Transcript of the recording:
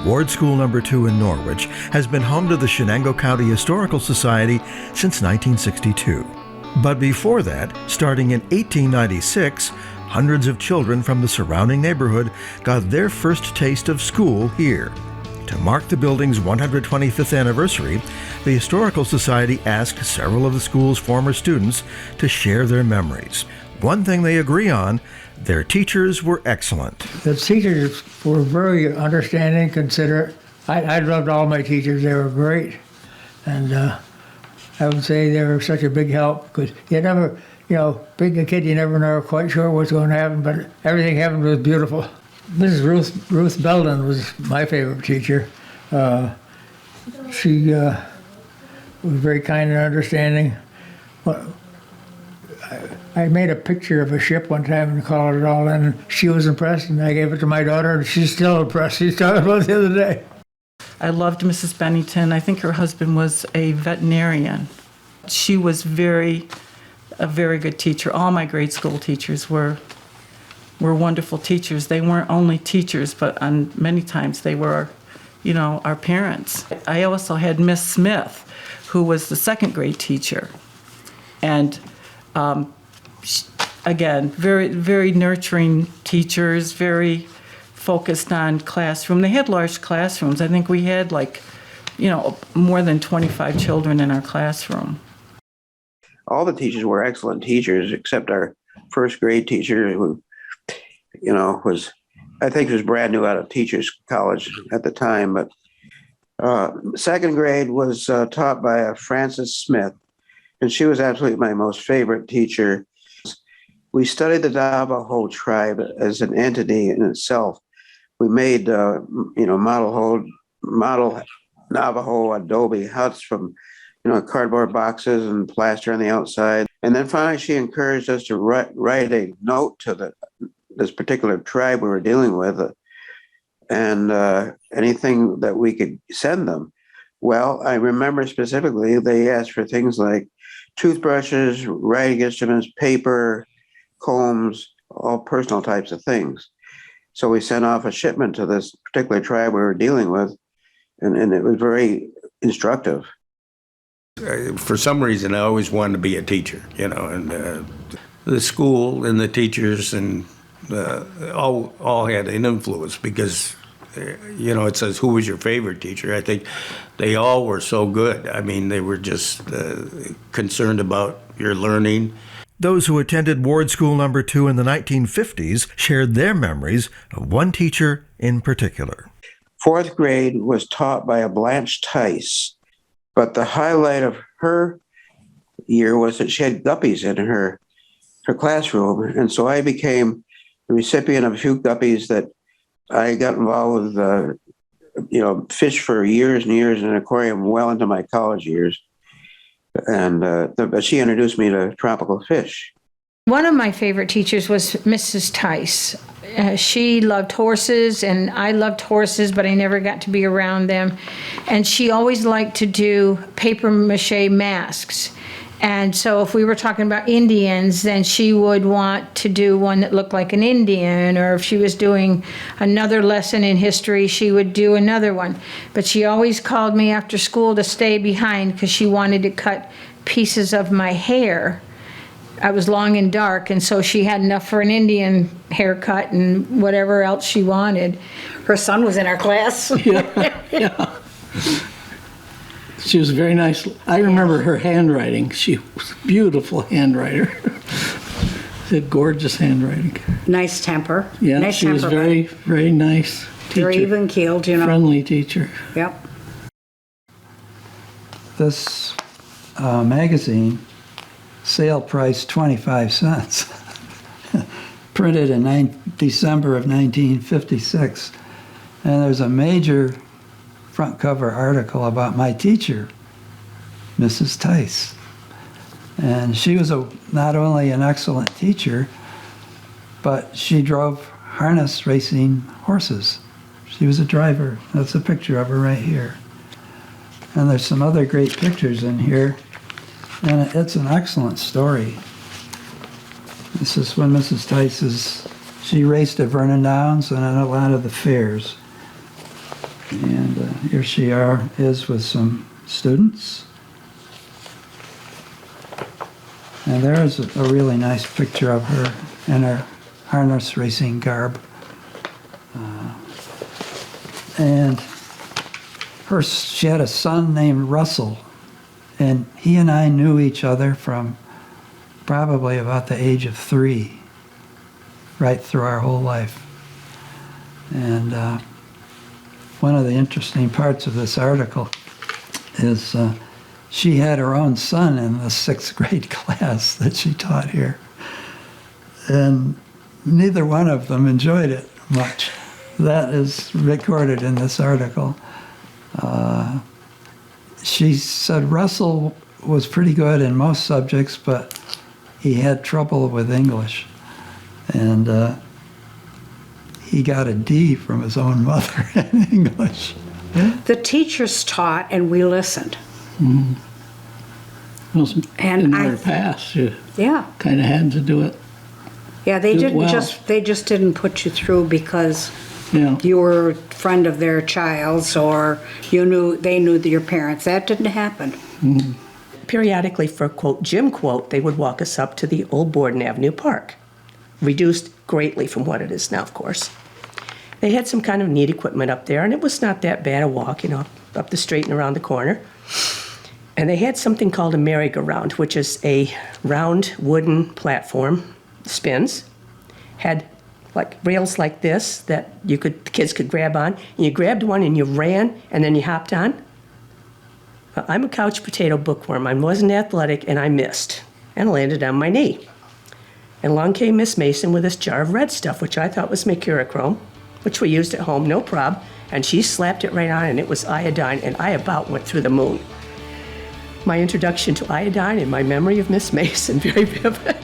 Ward School Number 2 in Norwich has been home to the Shenango County Historical Society since 1962. But before that, starting in 1896, hundreds of children from the surrounding neighborhood got their first taste of school here. To mark the building's 125th anniversary, the Historical Society asked several of the school's former students to share their memories. One thing they agree on, their teachers were excellent. The teachers were very understanding, considerate. I loved all my teachers. They were great. And I would say they were such a big help because you never, being a kid, you never know quite sure what's going to happen, but everything happened was beautiful. Mrs. Ruth Belden was my favorite teacher. She was very kind and understanding. I made a picture of a ship one time and colored it all in, and she was impressed, and I gave it to my daughter, and she's still impressed. She talked about it the other day. I loved Mrs. Bennington. I think her husband was a veterinarian. She was a very good teacher. All my grade school teachers were wonderful teachers. They weren't only teachers, but on many times they were, our parents. I also had Miss Smith, who was the second grade teacher. And again, very, very nurturing teachers, very focused on classroom. They had large classrooms. I think we had more than 25 children in our classroom. All the teachers were excellent teachers, except our first grade teacher, who, was brand new out of teachers college at the time. But second grade was taught by Frances Smith, and she was absolutely my most favorite teacher. We studied the Navajo tribe as an entity in itself. We made, model Navajo adobe huts from, cardboard boxes and plaster on the outside. And then finally, she encouraged us to write a note to this particular tribe we were dealing with, and anything that we could send them. Well, I remember specifically they asked for things like toothbrushes, writing instruments, paper, combs, all personal types of things. So we sent off a shipment to this particular tribe we were dealing with, and it was very instructive. For some reason, I always wanted to be a teacher, and the school and the teachers and all had an influence because, it says, who was your favorite teacher? I think they all were so good. I mean, they were just concerned about your learning. Those who attended Ward School Number 2 in the 1950s shared their memories of one teacher in particular. Fourth grade was taught by a Blanche Tice, but the highlight of her year was that she had guppies in her classroom, and so I became the recipient of a few guppies that I got involved with, fish for years and years in an aquarium well into my college years. And she introduced me to tropical fish. One of my favorite teachers was Mrs. Tice. She loved horses, and I loved horses, but I never got to be around them. And she always liked to do paper mache masks. And so if we were talking about Indians, then she would want to do one that looked like an Indian, or if she was doing another lesson in history, she would do another one. But she always called me after school to stay behind because she wanted to cut pieces of my hair. I was long and dark, and so she had enough for an Indian haircut and whatever else she wanted. Her son was in our class. Yeah. She was very nice. I remember her handwriting. She was a beautiful handwriter. She had gorgeous handwriting. Nice temper. Yeah, nice she was very, very nice teacher. Very even-keeled, Friendly teacher. Yep. This magazine, sale price 25 cents, printed in December of 1956. And there's a major front cover article about my teacher, Mrs. Tice. And she was not only an excellent teacher, but she drove harness racing horses. She was a driver. That's a picture of her right here. And there's some other great pictures in here. And it's an excellent story. This is when Mrs. Tice she raced at Vernon Downs and at a lot of the fairs. And here she is with some students. And there's a really nice picture of her in her harness racing garb. And she had a son named Russell, and he and I knew each other from probably about the age of 3, right through our whole life. And one of the interesting parts of this article is she had her own son in the 6th grade class that she taught here. And neither one of them enjoyed it much. That is recorded in this article. She said Russell was pretty good in most subjects, but he had trouble with English. And he got a D from his own mother in English. The teachers taught and we listened. Well, And in I- order to pass, you Yeah. kind of had to do it. Yeah, they Do didn't well. they just didn't put you through because Yeah. you were a friend of their child's or they knew your parents. That didn't happen. Periodically, for quote gym quote, they would walk us up to the old Borden Avenue Park, reduced greatly from what it is now, of course. They had some kind of neat equipment up there, and it was not that bad a walk, up the street and around the corner. And they had something called a merry-go-round, which is a round wooden platform, spins, had like rails like this that the kids could grab on. And you grabbed one and you ran, and then you hopped on. I'm a couch potato bookworm. I wasn't athletic, and I missed and landed on my knee. And along came Miss Mason with this jar of red stuff, which I thought was mercurochrome, which we used at home, no prob. And she slapped it right on, and it was iodine, and I about went through the moon. My introduction to iodine and my memory of Miss Mason, very vivid.